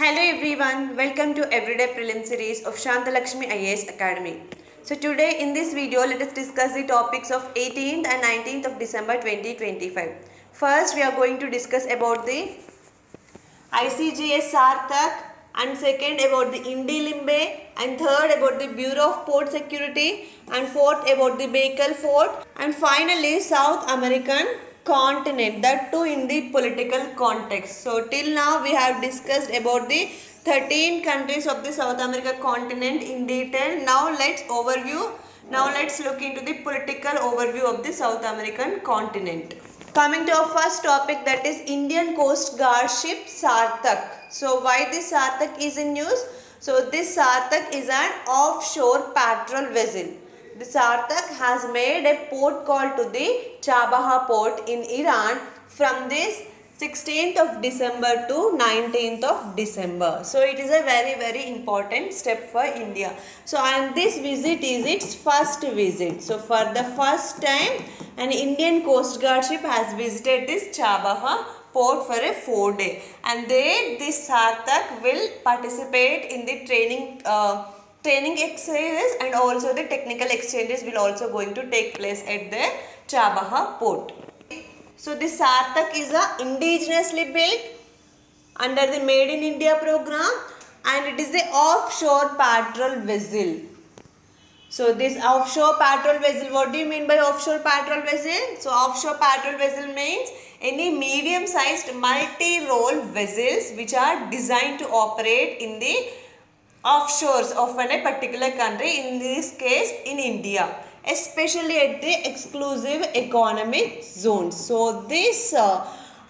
Hello everyone, welcome to Everyday Prelims series of Shantha Lakshmi IAS Academy. So today in this video, let us discuss the topics of 18th and 19th of December 2025. First, we are going to discuss about the ICGS Sarthak, and second about the Indi Limbe, and third about the Bureau of Port Security, and fourth about the Baikal Fort, and finally South American continent, that too in the political context. So till now we have discussed about the 13 countries of the South America continent in detail. Now let's look into the political overview of the South American continent. Coming to our first topic, that is Indian Coast Guard ship Sarthak. So why this Sarthak is in news? So this Sarthak is an offshore patrol vessel. The Sarthak has made a port call to the Chabaha port in Iran from this 16th of December to 19th of December. So it is a very important step for India. So and this visit is its first visit. So for the first time an Indian Coast Guard ship has visited this Chabaha port for a 4-day, and there this Sarthak will participate in the training exercises, and also the technical exchanges will also going to take place at the Chabaha port. So this Sarthak is indigenously built under the Made in India program, and it is the offshore patrol vessel. So this offshore patrol vessel, what do you mean by offshore patrol vessel? So offshore patrol vessel means any medium sized multi-role vessels which are designed to operate in the offshores of a particular country, in this case in India, especially at the exclusive economic zones. So this Sarthak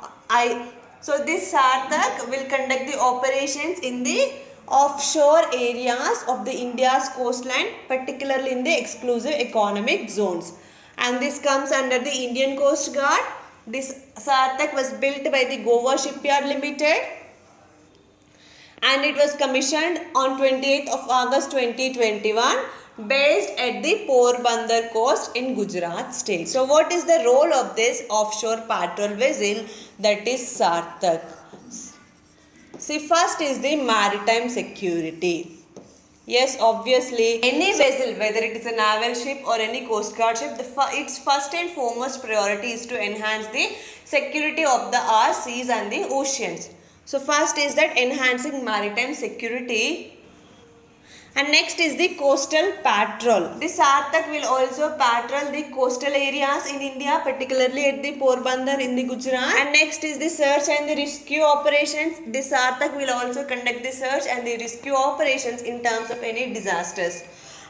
will conduct the operations in the offshore areas of the India's coastline, particularly in the exclusive economic zones, and this comes under the Indian Coast Guard. This Sarthak was built by the Goa Shipyard Limited, and it was commissioned on 28th of August 2021 based at the Porbandar coast in Gujarat state. So what is the role of this offshore patrol vessel, that is Sarthak? See, first is the maritime security. Yes, obviously any vessel, whether it is a naval ship or any coast guard ship, its first and foremost priority is to enhance the security of the seas and the oceans. So first is that enhancing maritime security, and next is the coastal patrol. This Sarthak will also patrol the coastal areas in India, particularly at the Porbandar in the Gujarat. And next is the search and the rescue operations. This Sarthak will also conduct the search and the rescue operations in terms of any disasters.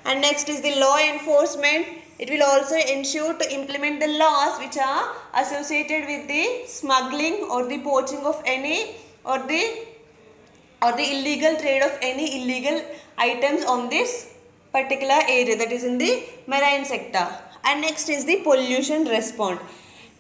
And next is the law enforcement. It will also ensure to implement the laws which are associated with the smuggling or the poaching of any or the illegal trade of any illegal items on this particular area, that is in the marine sector. And next is the pollution response.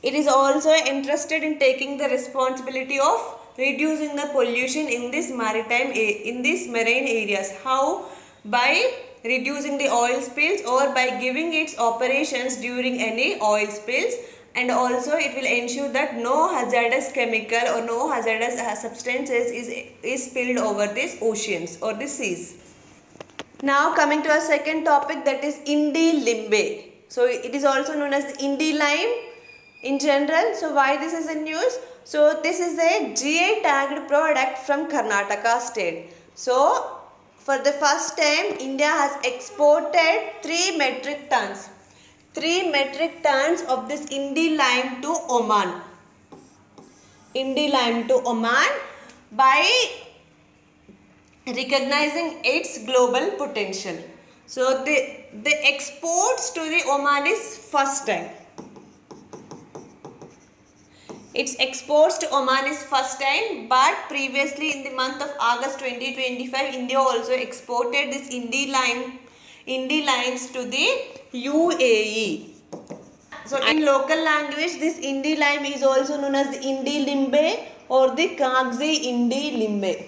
It is also interested in taking the responsibility of reducing the pollution in this marine areas. How? By reducing the oil spills or by giving its operations during any oil spills, and also it will ensure that no hazardous chemical or no hazardous substances is spilled over these oceans or the seas. Now coming to our second topic, that is Indi Limbe. So it is also known as the Indi lime in general. So why this is in news? So this is a GI tagged product from Karnataka state. So for the first time India has exported 3 metric tons of this Indi lime to Oman. Indi lime to Oman, by recognizing its global potential. So the exports to the Oman is first time. Its exports to Oman is first time, but previously in the month of August 2025, India also exported this Indi limes to the UAE. So in local language, this Indi lime is also known as the Indi Limbe or the Kagzi Indi Limbe.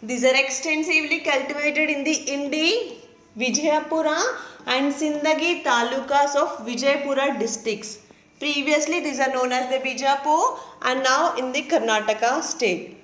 These are extensively cultivated in the Indi, Vijayapura and Sindagi talukas of Vijayapura districts. Previously these are known as the Bijapur, and now in the Karnataka state.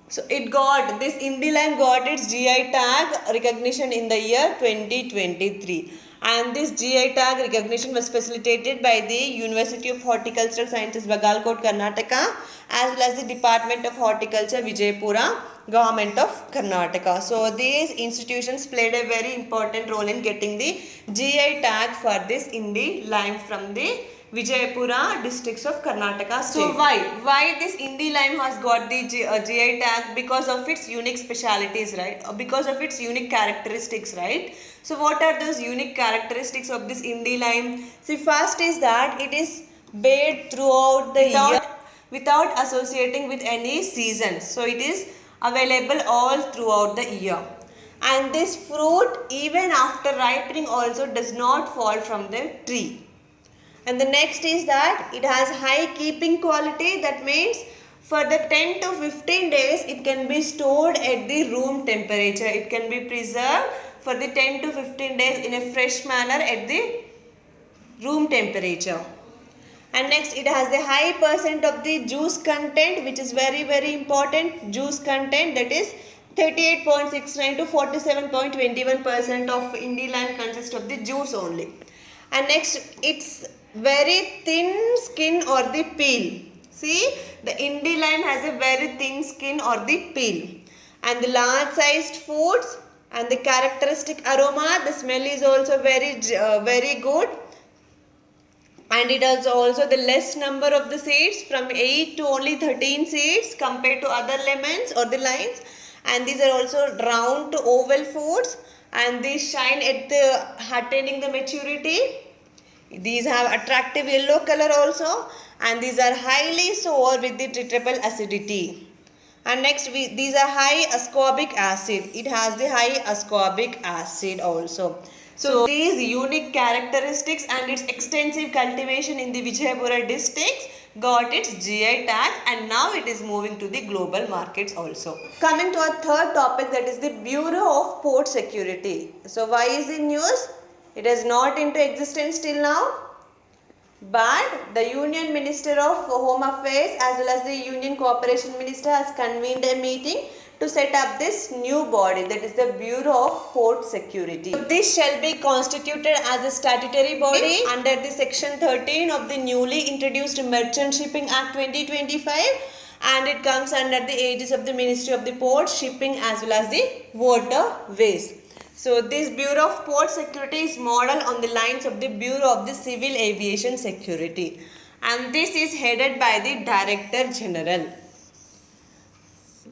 So this Indie lime got its GI tag recognition in the year 2023. And this GI tag recognition was facilitated by the University of Horticultural Sciences, Bagalkot, Karnataka, as well as the Department of Horticulture, Vijaypura, Government of Karnataka. So these institutions played a very important role in getting the GI tag for this Indie lime from the Vijaypura districts of Karnataka state. So why this Indie lime has got the GI tag? Because of its unique specialities, right? Because of its unique characteristics, right? So what are those unique characteristics of this Indie lime? See, first is that it is beared throughout the year without associating with any seasons. So it is available all throughout the year. And this fruit, even after ripening, also does not fall from the tree. And the next is that it has high keeping quality. That means for the 10 to 15 days it can be stored at the room temperature. It can be preserved for the 10 to 15 days in a fresh manner at the room temperature. And next, it has the high percent of the juice content, which is very important. Juice content, that is 38.69 to 47.21% of Indie lime consists of the juice only. And next, it's very thin skin or the peel. See, the Indie lime has a very thin skin or the peel. And the large sized fruits and the characteristic aroma, the smell is also very good. And it has also the less number of the seeds, from 8 to only 13 seeds compared to other lemons or the limes. And these are also round to oval fruits, and these shine at the attaining the maturity. These have attractive yellow color also, and these are highly sour with the triple acidity. And next, these are high ascorbic acid. It has the high ascorbic acid also. So these unique characteristics and its extensive cultivation in the Vijaypura districts got its GI tag, and now it is moving to the global markets also. Coming to our third topic, that is the Bureau of Port Security. So why is it news? It is not into existence till now, but the Union Minister of Home Affairs as well as the Union Cooperation Minister has convened a meeting to set up this new body, that is the Bureau of Port Security. So this shall be constituted as a statutory body under the section 13 of the newly introduced Merchant Shipping Act 2025, and it comes under the aegis of the Ministry of the Port, Shipping as well as the Waterways. So this Bureau of Port Security is modeled on the lines of the Bureau of the Civil Aviation Security, and this is headed by the Director General.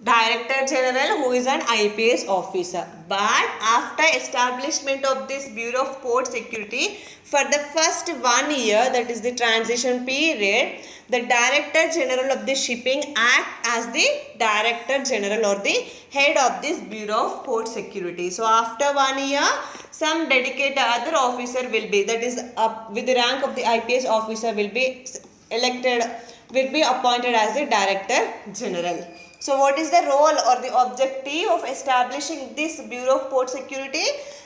Director General, who is an IPS officer. But after establishment of this Bureau of Port Security, for the first 1 year, that is the transition period, the Director General of the Shipping act as the Director General or the head of this Bureau of Port Security. So after 1 year, some dedicated other officer will be, that is with the rank of the IPS officer, will be appointed as the Director General. So what is the role or the objective of establishing this Bureau of Port Security?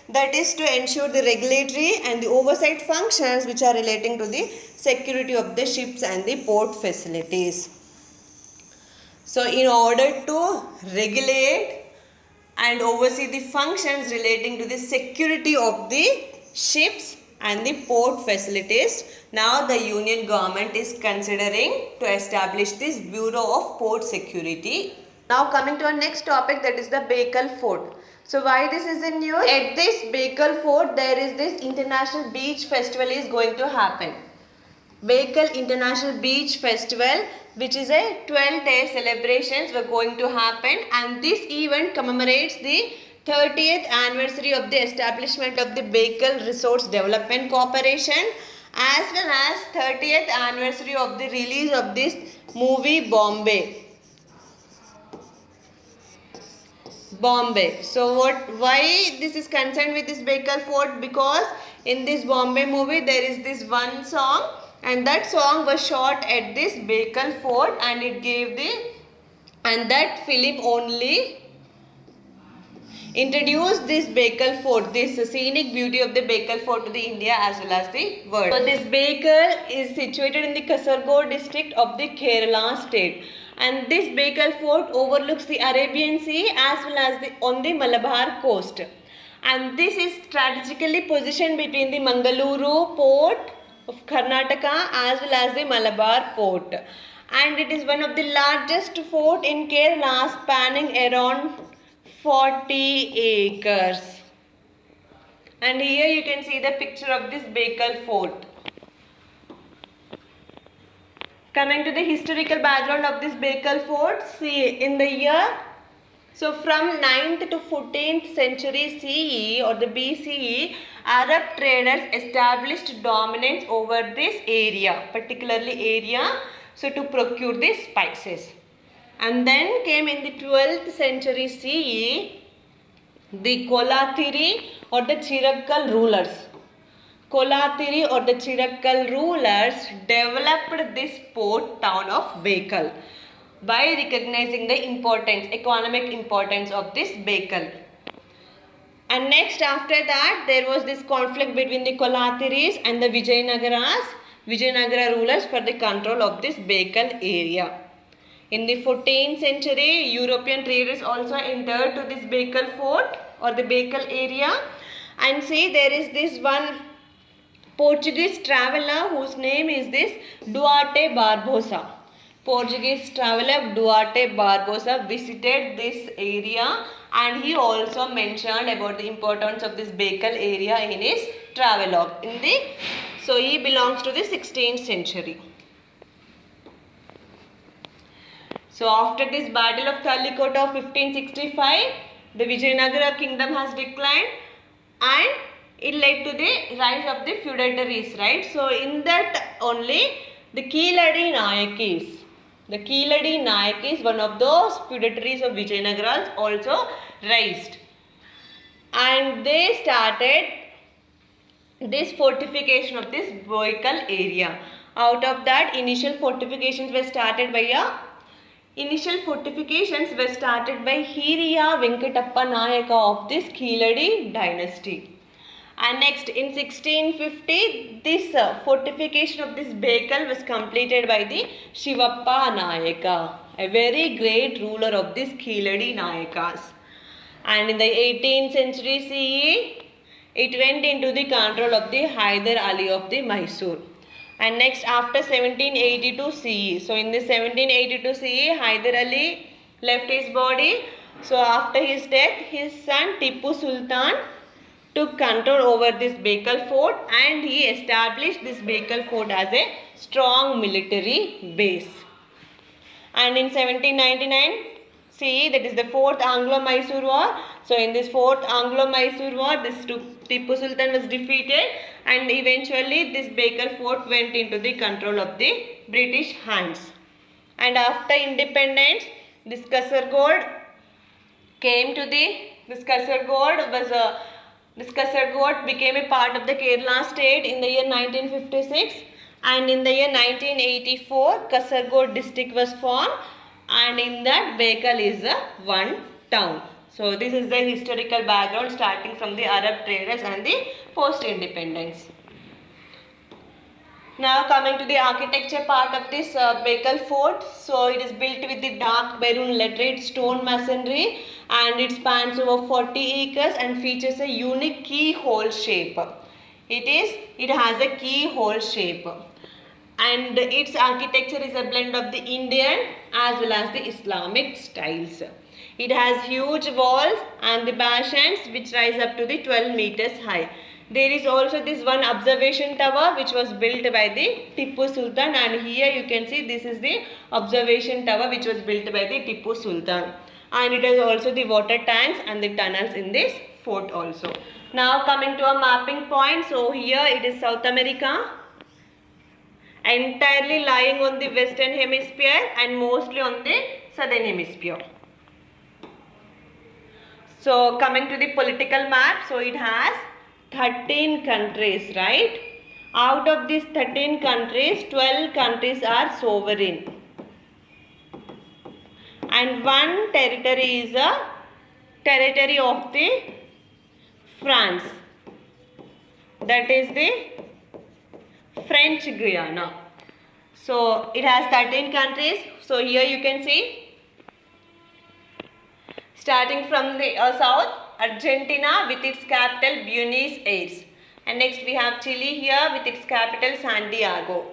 That is to ensure the regulatory and the oversight functions which are relating to the security of the ships and the port facilities. So in order to regulate and oversee the functions relating to the security of the ships and the port facilities, now the Union government is considering to establish this Bureau of Port Security. Now coming to our next topic, that is the Baikal Fort. So why this is in news? At this Baikal Fort, there is this International Beach Festival is going to happen. Baikal International Beach Festival, which is a 12-day celebrations were going to happen, and this event commemorates the 30th anniversary of the establishment of the Baikal Resorts Development Corporation, as well as 30th anniversary of the release of this movie Bombay. So why this is concerned with this Baikal Fort? Because in this Bombay movie there is this one song, and that song was shot at this Baikal Fort, and it gave that film only introduced this Baikal Fort, this scenic beauty of the Baikal Fort to the India as well as the world. So this Baikal is situated in the Kasaragod district of the Kerala state, And this Bekal fort overlooks the Arabian Sea as well as on the Malabar coast. And this is strategically positioned between the Mangaluru port of Karnataka as well as the Malabar port. And it is one of the largest fort in Kerala, spanning around 40 acres. And here you can see the picture of this Bekal fort. Coming to the historical background of this Bekal fort, see in the year, so from 9th to 14th century CE or the BCE, Arab traders established dominance over this area, particularly area, so to procure the spices. And then came in the 12th century CE, the Kolathiri or the Chirakkal rulers. Kolathiri or the Chirakkal rulers developed this port town of Bekal by recognizing the economic importance of this Bekal. And next after that there was this conflict between the Kolathiris and the Vijayanagara rulers for the control of this Bekal area. In the 14th century, European traders also entered to this Bekal fort or the Bekal area. And see, there is this one Portuguese traveller whose name is this Duarte Barbosa. Portuguese traveller Duarte Barbosa visited this area and he also mentioned about the importance of this Bekal area in his travelogue. So he belongs to the 16th century. So after this battle of Calicut of 1565, the Vijayanagara kingdom has declined and it led to the rise of the feudatories, right? So in that only the Keeladi Nayakis, one of those feudatories of Vijayanagara also raised. And they started this fortification of this Bekal area. Out of that, initial fortifications were started by Hiriya Venkatappa Nayaka of this Keeladi dynasty. And next in 1650, this fortification of this Bekal was completed by the Shivappa Nayaka, a very great ruler of this Keeladi Nayakas. And in the 18th century CE, it went into the control of the Hyder Ali of the Mysore. And next after 1782 CE, so in the 1782 CE, Hyder Ali left his body. So after his death, his son Tipu Sultan took control over this Bekal fort and he established this Bekal fort as a strong military base. And in 1799 CE, that is the 4th Anglo-Mysore War. So in this 4th Anglo-Mysore War, this Tipu Sultan was defeated and eventually this Bekal fort went into the control of the British hands. And after independence, this Kasargod came to this Kasargod became a part of the Kerala state in the year 1956, and in the year 1984 Kasargod district was formed, and in that Bekal is one town. So this is the historical background starting from the Arab traders and the post-independence. Now coming to the architecture part of this Bekal fort. So it is built with the dark maroon laterite stone masonry and it spans over 40 acres and features a unique keyhole shape. It has a keyhole shape and its architecture is a blend of the Indian as well as the Islamic styles. It has huge walls and the bastions which rise up to the 12 meters high. There is also this one observation tower which was built by the Tipu Sultan, and here you can see this is the observation tower which was built by the Tipu Sultan, and it has also the water tanks and the tunnels in this fort also. Now coming to a mapping point, so here it is South America, entirely lying on the western hemisphere and mostly on the southern hemisphere. So coming to the political map, so it has 13 countries, right? Out of these 13 countries, 12 countries are sovereign. And one territory is a territory of the France. That is the French Guiana. So it has 13 countries. So here you can see, starting from the south, Argentina with its capital Buenos Aires. And next we have Chile here with its capital Santiago.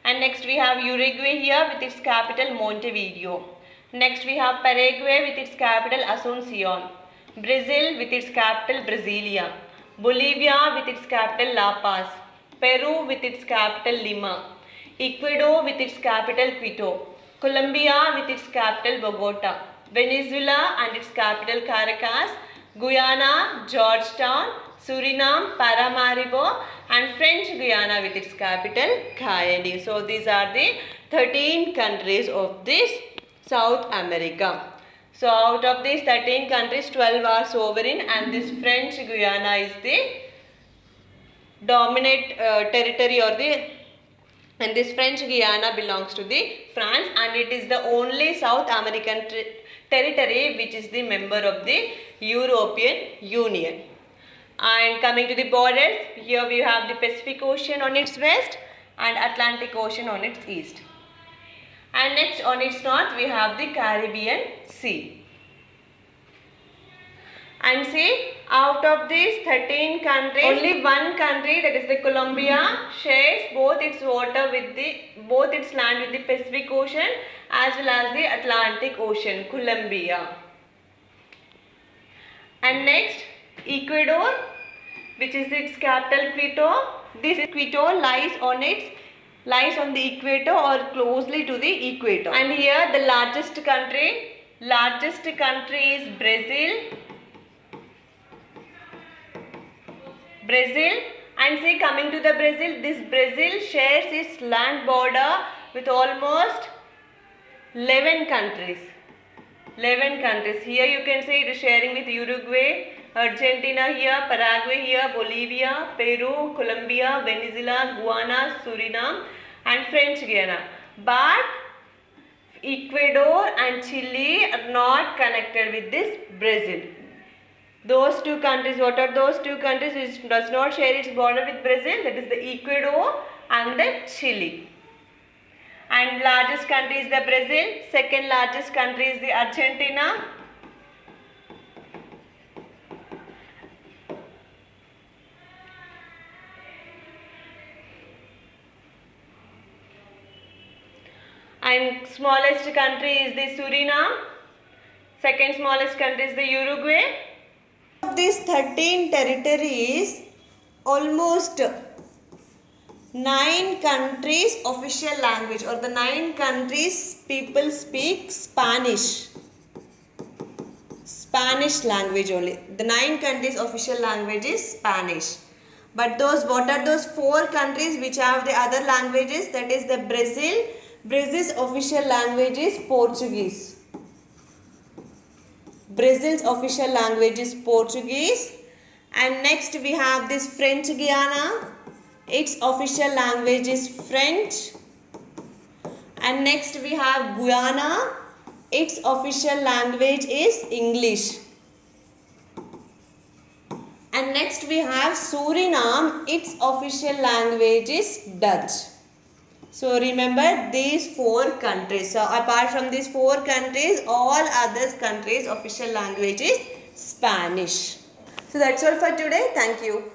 And next we have Uruguay here with its capital Montevideo. Next we have Paraguay with its capital Asunción. Brazil with its capital Brasilia. Bolivia with its capital La Paz. Peru with its capital Lima. Ecuador with its capital Quito. Colombia with its capital Bogota. Venezuela and its capital Caracas. Guyana, Georgetown. Suriname, Paramaribo, and French Guiana with its capital Cayenne. So these are the 13 countries of this South America. So out of these 13 countries, 12 are sovereign, and this French Guiana is the dominant territory, and this French Guiana belongs to the France, and it is the only South American territory which is the member of the European Union. And coming to the borders, here we have the Pacific Ocean on its west and Atlantic Ocean on its east. And next on its north we have the Caribbean Sea. And see, out of these 13 countries, only one country, that is the Colombia, shares both its water with its land with the Pacific Ocean as well as the Atlantic Ocean, Colombia. And next, Ecuador, which is its capital Quito. This Quito lies on the equator or closely to the equator. And here the largest country is Brazil. And see, coming to the Brazil, this Brazil shares its land border with almost 11 countries. 11 countries. Here you can see it is sharing with Uruguay, Argentina here, Paraguay here, Bolivia, Peru, Colombia, Venezuela, Guyana, Suriname, and French Guiana. But Ecuador and Chile are not connected with this Brazil. Those two countries, what are those two countries which does not share its border with Brazil? That is the Ecuador and the Chile. And largest country is the Brazil. Second largest country is the Argentina. And smallest country is the Suriname. Second smallest country is the Uruguay. Of these 13 territories, almost 9 countries official language, or the 9 countries people speak Spanish. Spanish language only. The 9 countries official language is Spanish. But what are those 4 countries which have the other languages? That is the Brazil. Brazil's official language is Portuguese. Brazil's official language is Portuguese. And next we have this French Guiana. Its official language is French. And next we have Guyana. Its official language is English. And next we have Suriname. Its official language is Dutch. So remember these 4 countries. So apart from these 4 countries, all other countries' official language is Spanish. So that's all for today. Thank you.